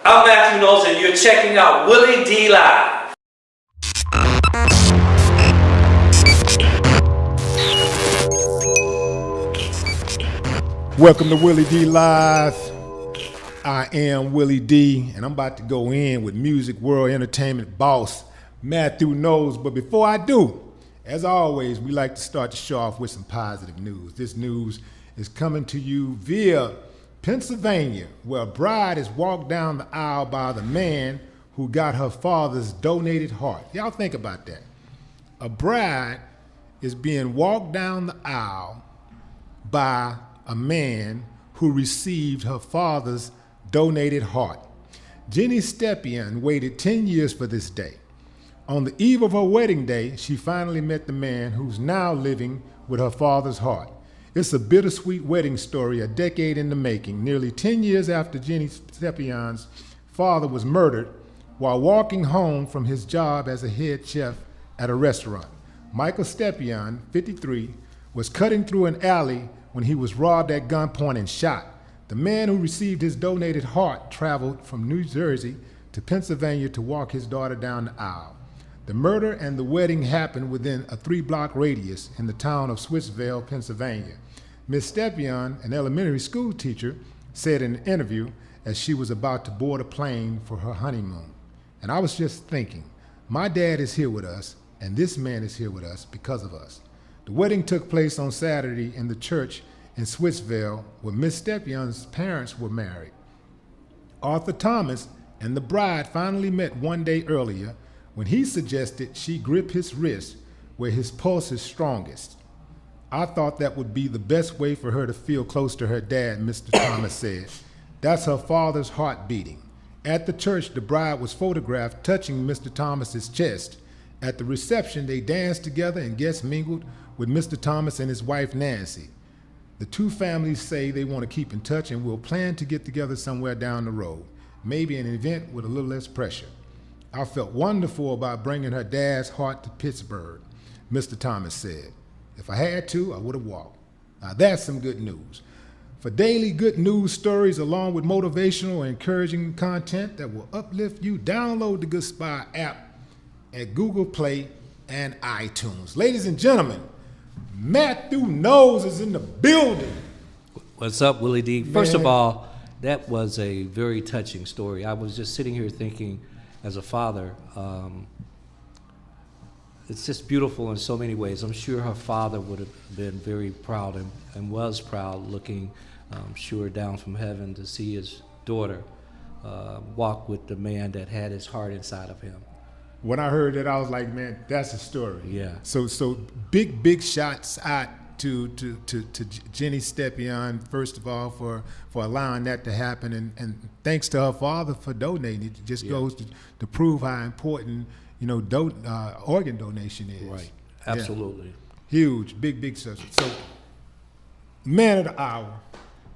I'm Matthew Knowles, and you're checking out Willie D Live. Welcome to Willie D Live. I am Willie D, and I'm about to go in with Music World Entertainment boss Matthew Knowles. But before I do, as always, we like to start the show off with some positive news. This news is coming to you via Pennsylvania, where a bride is walked down the aisle by the man who got her father's donated heart. Y'all think about that. A bride is being walked down the aisle by a man who received her father's donated heart. Jenny Stepien waited 10 years for this day. On the eve of her wedding day, she finally met the man who's now living with her father's heart. It's a bittersweet wedding story, a decade in the making, nearly 10 years after Jenny Stepien's father was murdered while walking home from his job as a head chef at a restaurant. Michael Stepien, 53, was cutting through an alley when he was robbed at gunpoint and shot. The man who received his donated heart traveled from New Jersey to Pennsylvania to walk his daughter down the aisle. The murder and the wedding happened within a 3-block radius in the town of Swittsville, Pennsylvania. Ms. Stepien, an elementary school teacher, said in an interview as she was about to board a plane for her honeymoon. And I was just thinking, my dad is here with us, and this man is here with us because of us. The wedding took place on Saturday in the church in Swittsville, where Ms. Stepien's parents were married. Arthur Thomas and the bride finally met one day earlier when he suggested she grip his wrist where his pulse is strongest. I thought that would be the best way for her to feel close to her dad, Mr. Thomas said. That's her father's heart beating. At the church, the bride was photographed touching Mr. Thomas's chest. At the reception, they danced together and guests mingled with Mr. Thomas and his wife, Nancy. The two families say they want to keep in touch and will plan to get together somewhere down the road, maybe an event with a little less pressure. I felt wonderful about bringing her dad's heart to Pittsburgh, Mr. Thomas said. If I had to, I would have walked. Now that's some good news. For daily good news stories along with motivational and encouraging content that will uplift you, download the Good Spy app at Google Play and iTunes. Ladies and gentlemen, Matthew Knowles is in the building. What's up, Willie D? First of all, that was a very touching story. I was just sitting here thinking, as a father, it's just beautiful in so many ways. I'm sure her father would have been very proud and was proud, looking, sure, down from heaven to see his daughter walk with the man that had his heart inside of him. When I heard that, I was like, man, that's a story. Yeah. So big shots out to Jenny Stepien, first of all, for allowing that to happen, and thanks to her father for donating. It just goes to prove how important, organ donation is. Right. Absolutely. Yeah. Huge, big subject. So, man of the hour,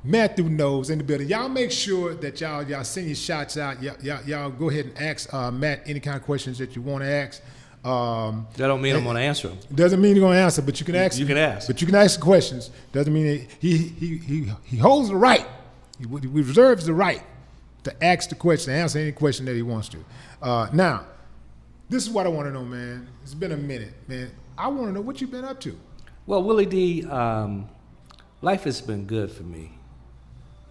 Matthew Knowles in the building. Y'all make sure that y'all send your shots out. Y'all go ahead and ask Matt any kind of questions that you want to ask. That don't mean I'm going to answer them. Doesn't mean you're going to answer, but you can ask. You can ask. But you can ask the questions. Doesn't mean he holds the right. He reserves the right to ask the question, answer any question that he wants to. Now, this is what I want to know, man. It's been a minute, man. I want to know what you've been up to. Well, Willie D, life has been good for me.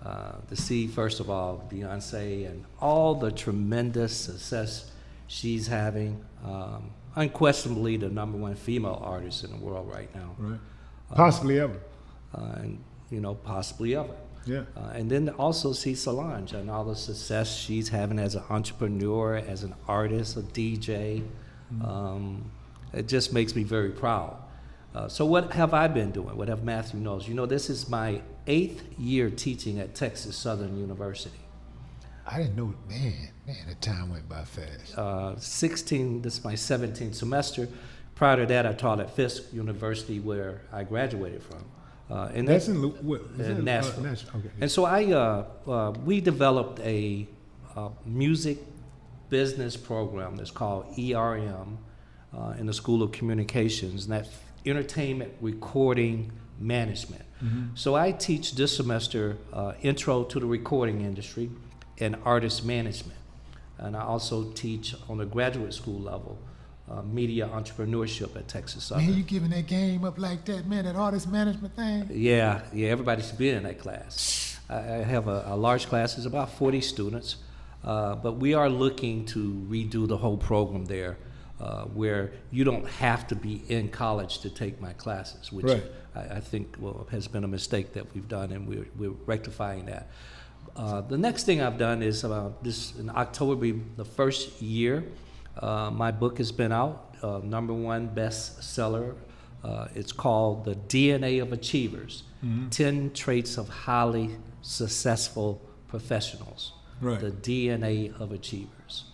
To see, first of all, Beyonce and all the tremendous success she's having. Unquestionably the #1 female artist in the world right now. Right. Possibly ever. And possibly ever. Yeah. And then also see Solange and all the success she's having as an entrepreneur, as an artist, a DJ. It just makes me very proud. So what have I been doing? What have Matthew Knowles? This is my 8th year teaching at Texas Southern University. I didn't know, man, the time went by fast. 16, this is my 17th semester. Prior to that, I taught at Fisk University, where I graduated from. And that's in Nashville. Okay. And so we developed a music business program that's called ERM in the School of Communications, and that's Entertainment Recording Management. So I teach this semester Intro to the Recording Industry, and artist management. And I also teach on the graduate school level, media entrepreneurship at Texas Southern. Man, you giving that game up like that, man, that artist management thing? Yeah, everybody should be in that class. I have a large class, it's about 40 students, but we are looking to redo the whole program there, where you don't have to be in college to take my classes, which Right. I think has been a mistake that we've done, and we're rectifying that. The next thing I've done is this in October will be the first year my book has been out, #1 bestseller. It's called The DNA of Achievers, 10 Traits of Highly Successful Professionals. Right. The DNA of Achievers.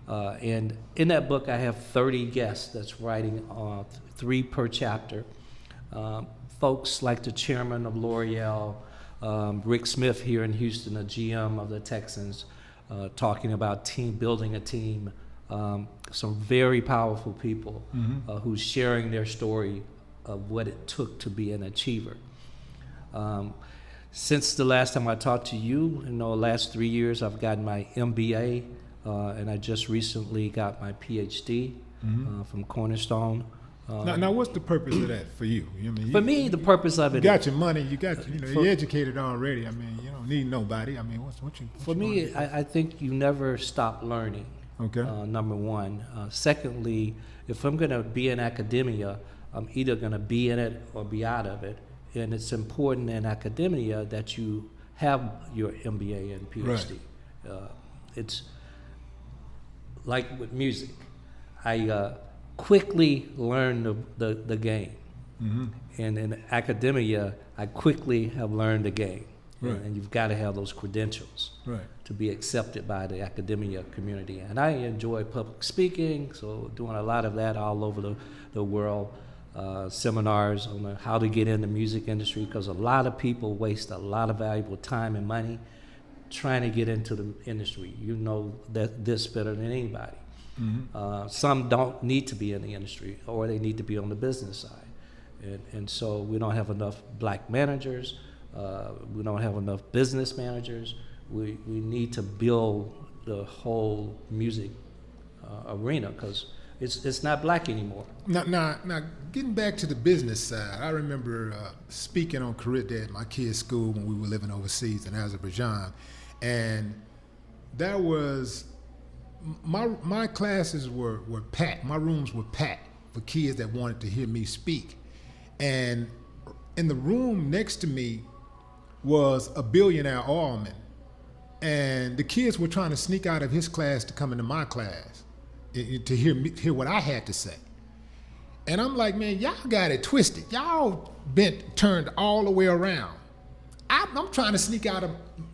And in that book, I have 30 guests that's writing 3 per chapter. Folks like the chairman of L'Oreal, Rick Smith here in Houston, the GM of the Texans, talking about building a team. Some very powerful people who's sharing their story of what it took to be an achiever. Since the last time I talked to you, the last 3 years, I've gotten my MBA, and I just recently got my PhD from Cornerstone. Now, what's the purpose of that for you? I mean, For me, the purpose of you it got your money, you're educated already. I mean, you don't need nobody. I mean, what you? For me, I think you never stop learning. Okay. #1. Secondly, if I'm going to be in academia, I'm either going to be in it or be out of it. And it's important in academia that you have your MBA and PhD. It's like with music. I quickly learned the game. And in academia, I quickly have learned the game. Right. And you've got to have those credentials to be accepted by the academia community. And I enjoy public speaking, so doing a lot of that all over the world, seminars on how to get in the music industry, because a lot of people waste a lot of valuable time and money trying to get into the industry. You know this better than anybody. Some don't need to be in the industry, or they need to be on the business side. And so we don't have enough black managers. We don't have enough business managers. We need to build the whole music arena, because it's not black anymore. Now, getting back to the business side, I remember speaking on career day at my kids' school when we were living overseas in Azerbaijan, and that was my classes were packed. My rooms were packed for kids that wanted to hear me speak, and in the room next to me was a billionaire oilman, and the kids were trying to sneak out of his class to come into my class to hear what I had to say. And I'm like, man, y'all got it twisted. Y'all turned all the way around. I'm trying to sneak out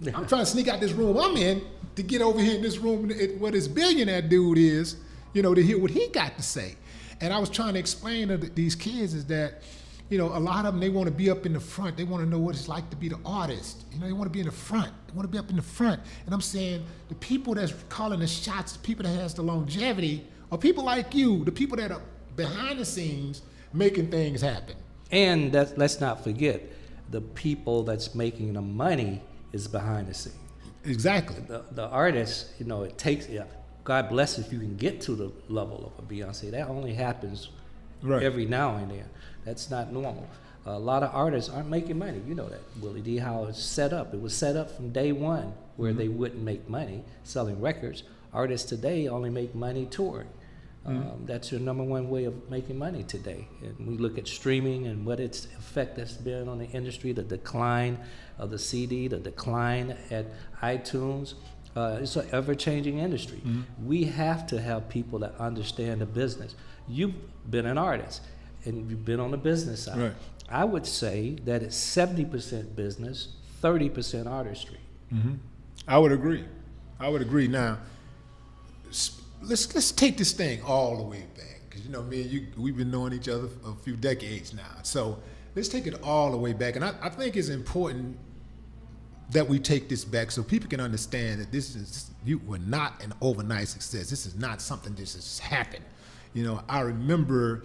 this room I'm in to get over here in this room where this billionaire dude is, to hear what he got to say. And I was trying to explain to these kids is that, a lot of them, they want to be up in the front. They want to know what it's like to be the artist. They want to be in the front. They want to be up in the front. And I'm saying the people that's calling the shots, the people that has the longevity, are people like you, the people that are behind the scenes making things happen. And let's not forget, the people that's making the money is behind the scenes. Exactly. The artist, it takes, God bless if you can get to the level of a Beyonce. That only happens every now and then. That's not normal. A lot of artists aren't making money. You know that, Willie D, how it's set up. It was set up from day one where they wouldn't make money selling records. Artists today only make money touring. That's your #1 way of making money today. And we look at streaming and what its effect has been on the industry, the decline of the CD, the decline at iTunes. It's an ever-changing industry. We have to have people that understand the business. You've been an artist, and you've been on the business side. Right. I would say that it's 70% business, 30% artistry. I would agree. Now, let's take this thing all the way back, because me and you, we've been knowing each other for a few decades now. So let's take it all the way back, and I think it's important that we take this back so people can understand that you were not an overnight success. This is not something that just happened. I remember,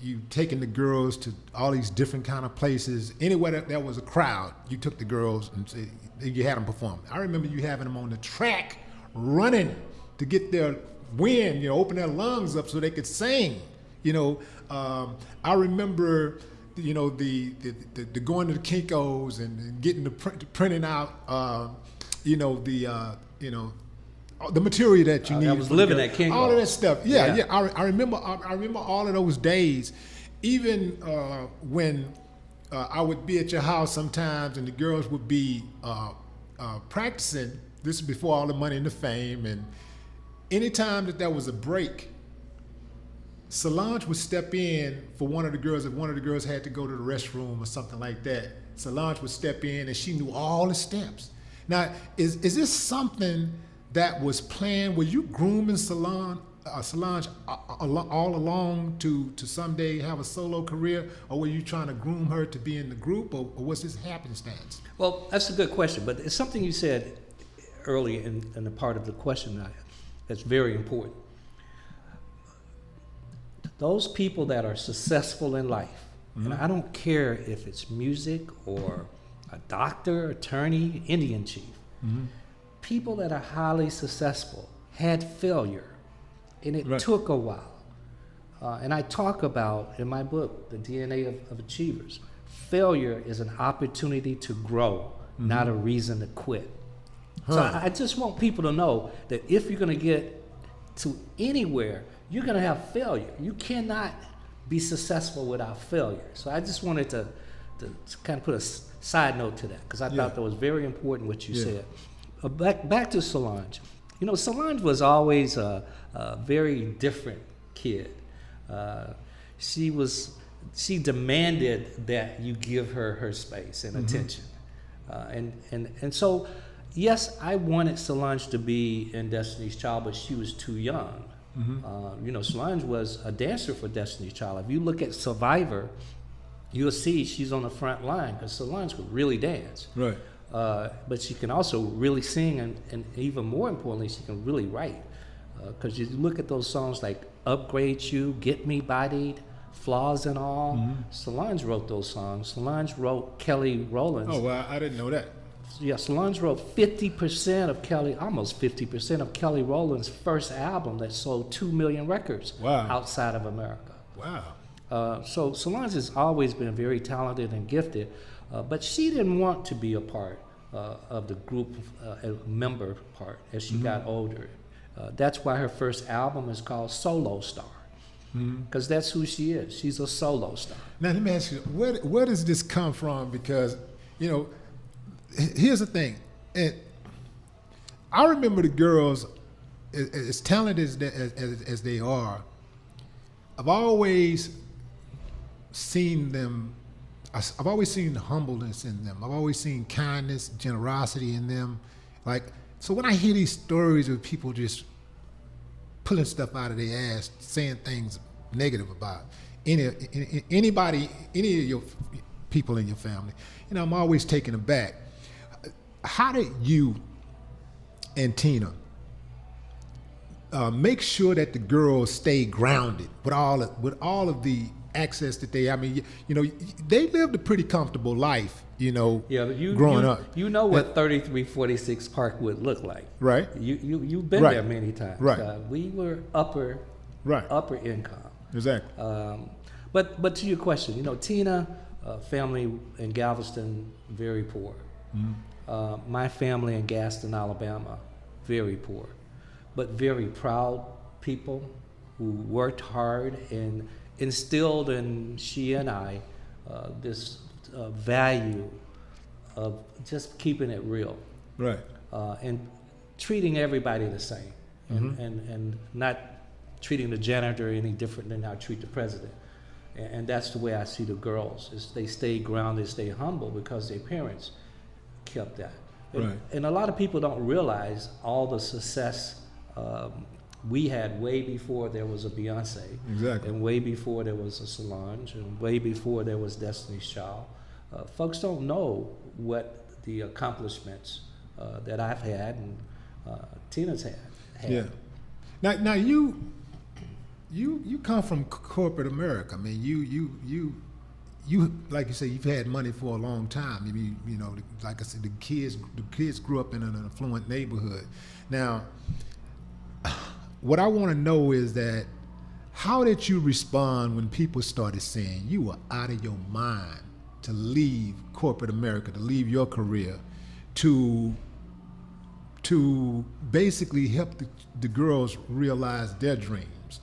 you taking the girls to all these different kind of places. Anywhere that there was a crowd, you took the girls and you had them perform. I remember you having them on the track running to get their wind, open their lungs up so they could sing. I remember, the going to the Kinko's and getting printing out, the material that you need. I was living at Kinko's. All of that stuff. Yeah. Yeah. I remember all of those days. Even when I would be at your house sometimes, and the girls would be practicing. This is before all the money and the fame. And anytime that there was a break, Solange would step in for one of the girls. If one of the girls had to go to the restroom or something like that, Solange would step in, and she knew all the steps. Now, is this something that was planned? Were you grooming Solange all along to someday have a solo career, or were you trying to groom her to be in the group, or was this happenstance? Well, that's a good question, but it's something you said earlier in the part of the question that's very important. Those people that are successful in life, and I don't care if it's music or a doctor, attorney, Indian chief, people that are highly successful had failure, and it took a while. And I talk about in my book, The DNA of Achievers, failure is an opportunity to grow, not a reason to quit. So I just want people to know that if you're going to get to anywhere, you're going to have failure. You cannot be successful without failure. So I just wanted to kind of put a side note to that, because I thought that was very important what you said. Back to Solange. Solange was always a very different kid. She demanded that you give her space and attention. And so, yes, I wanted Solange to be in Destiny's Child, but she was too young. Solange was a dancer for Destiny's Child. If you look at Survivor, you'll see she's on the front line, because Solange could really dance. Right. But she can also really sing, and even more importantly, she can really write. Because you look at those songs like Upgrade You, Get Me Bodied, Flaws and All. Solange wrote those songs. Solange wrote Kelly Rowland's. Oh, well, I didn't know that. Yeah, Solange wrote almost 50% of Kelly Rowland's first album that sold 2 million records outside of America. Wow. So Solange has always been very talented and gifted, but she didn't want to be a part of the group, a member part, as she got older. That's why her first album is called Solo Star, because that's who she is. She's a solo star. Now, let me ask you, where does this come from? Because, here's the thing. And I remember the girls, as talented as they are, I've always seen them, I've always seen humbleness in them. I've always seen kindness, generosity in them. So when I hear these stories of people just pulling stuff out of their ass, saying things negative about anybody, any of your people in your family, I'm always taken aback. How did you and Tina make sure that the girls stay grounded with all of the access that they lived a pretty comfortable life, growing up. You know what 3346 Park would look like. Right. You've been there many times. Right. We were upper income. Exactly. But to your question, Tina, family in Galveston, very poor. My family in Gaston, Alabama, very poor, but very proud people who worked hard and instilled in she and I this value of just keeping it real, right, and treating everybody the same, and not treating the janitor any different than I treat the president. And that's the way I see the girls, is they stay grounded, stay humble, because their parents kept that. And a lot of people don't realize all the success we had way before there was a Beyonce. Exactly. And way before there was a Solange, and way before there was Destiny's Child. Folks don't know what the accomplishments that I've had and Tina's had. Yeah. Now you, you come from corporate America. I mean, you like you say, you've had money for a long time. I mean, you know, like I said, the kids grew up in an affluent neighborhood. Now, what I want to know is that how did you respond when people started saying you were out of your mind to leave corporate America, to leave your career, to basically help the girls realize their dreams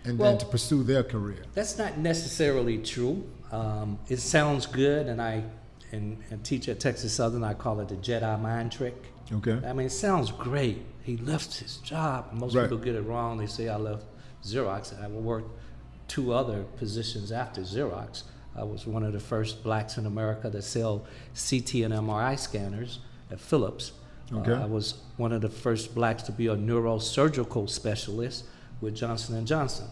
and then to pursue their career? That's not necessarily true. It sounds good, and I teach at Texas Southern. I call it the Jedi mind trick. Okay. I mean, it sounds great. He left his job. Most Right. people get it wrong. They say I left Xerox. I worked 2 other positions after Xerox. I was one of the first blacks in America to sell CT and MRI scanners at Philips. Okay. I was one of the first blacks to be a neurosurgical specialist with Johnson & Johnson.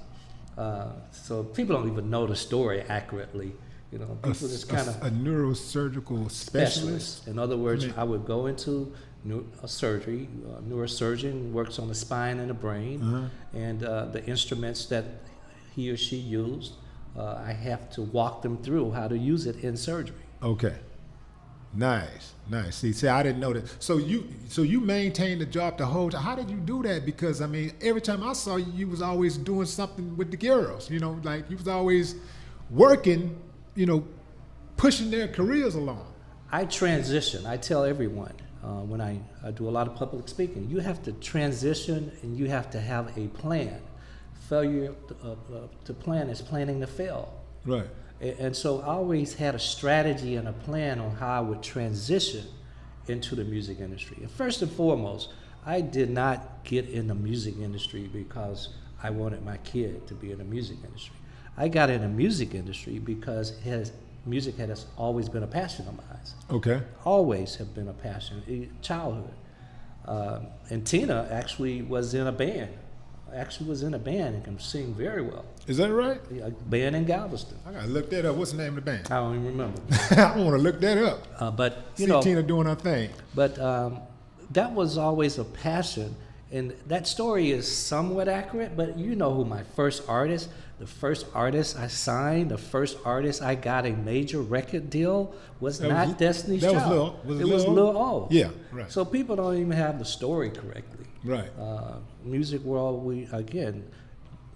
So people don't even know the story accurately. You know, people just kind of a neurosurgical specialist. In other words, I would go into a surgery. A neurosurgeon works on the spine and the brain, and the instruments that he or she used, I have to walk them through how to use it in surgery. Okay. Nice. See, I didn't know that. So you maintained the job the whole time. How did you do that? Because I mean, every time I saw you, you was always doing something with the girls. You know, like you was always working. You know, pushing their careers along. I transition. I tell everyone when I do a lot of public speaking, you have to transition and you have to have a plan. Failure to plan is planning to fail. Right. And so I always had a strategy and a plan on how I would transition into the music industry. And first and foremost, I did not get in the music industry because I wanted my kid to be in the music industry. I got in the music industry because music has always been a passion of mine. Okay. Always have been a passion, childhood. And Tina actually was in a band. And can sing very well. Is that right? A band in Galveston. I gotta look that up. What's the name of the band? I don't even remember. I want to look that up. But you See know, Tina doing her thing. But that was always a passion, and that story is somewhat accurate. But you know who my first artist, the first artist I signed, the first artist I got a major record deal was not Destiny's Child. It was Lil O. Yeah, right. So people don't even have the story correctly. Right. Music world,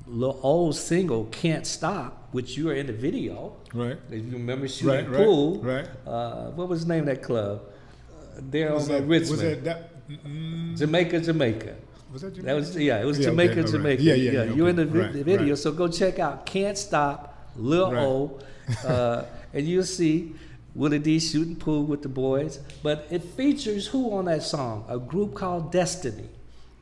Lil O's single "Can't Stop," which you were in the video. Right. If you remember shooting Right, pool. right. What was the name of that club? There Was on Richmond. Was that Jamaica. Was that Jamaica? That was it was Yeah, Jamaica, okay, all right. Jamaica. Yeah, You in the okay. Right, video, right. so go check out "Can't Stop," Lil O, and you'll see Willie D shooting pool with the boys. But it features who on that song? A group called Destiny.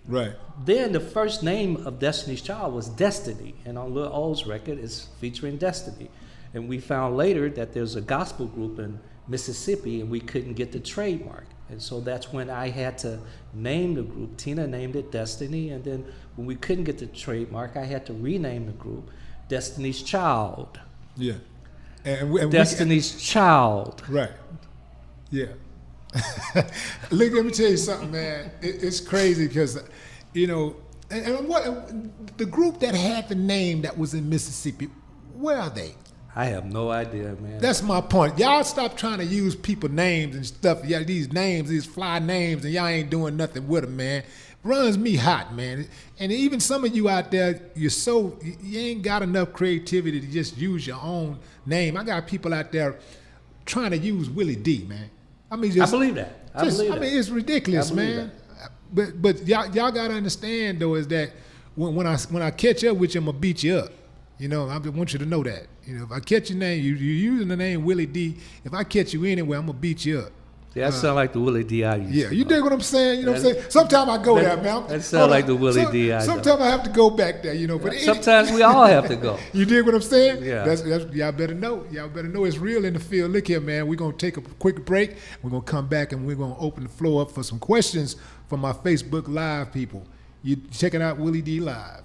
Right. Then the first name of Destiny's Child was Destiny, and on Lil O's record it's featuring Destiny. And we found later that there's a gospel group in Mississippi, and we couldn't get the trademark. And so that's when I had to name the group. Tina named it Destiny, and then when we couldn't get the trademark, I had to rename the group Destiny's Child. Yeah. And Destiny's Child. Right. Yeah. Look, let me tell you something, man. It's crazy because, you know, and what the group that had the name that was in Mississippi, where are they? I have no idea, man. That's my point. Y'all stop trying to use people names and stuff. Yeah, these names, these fly names, and y'all ain't doing nothing with them, man. Runs me hot, man. And even some of you out there, you ain't got enough creativity to just use your own name. I got people out there trying to use Willie D, man. I mean, I believe that. I mean, it's ridiculous, I believe man. But y'all gotta understand though is that when I catch up with you, I'm gonna beat you up. You know, I want you to know that. You know, if I catch your name, you're using the name Willie D. If I catch you anywhere, I'm gonna beat you up. Yeah, that sound like the Willie D I used Yeah, to you know. dig what I'm saying? You know what I'm saying? Sometimes I go there, man. That sound like the Willie D I know. Sometimes I have to go back there, you know. But Sometimes we all have to go. You dig what I'm saying? Yeah. That's y'all better know. Y'all better know it's real in the field. Look here, man. We're gonna take a quick break. We're gonna come back and we're gonna open the floor up for some questions from my Facebook Live people. You checking out Willie D Live.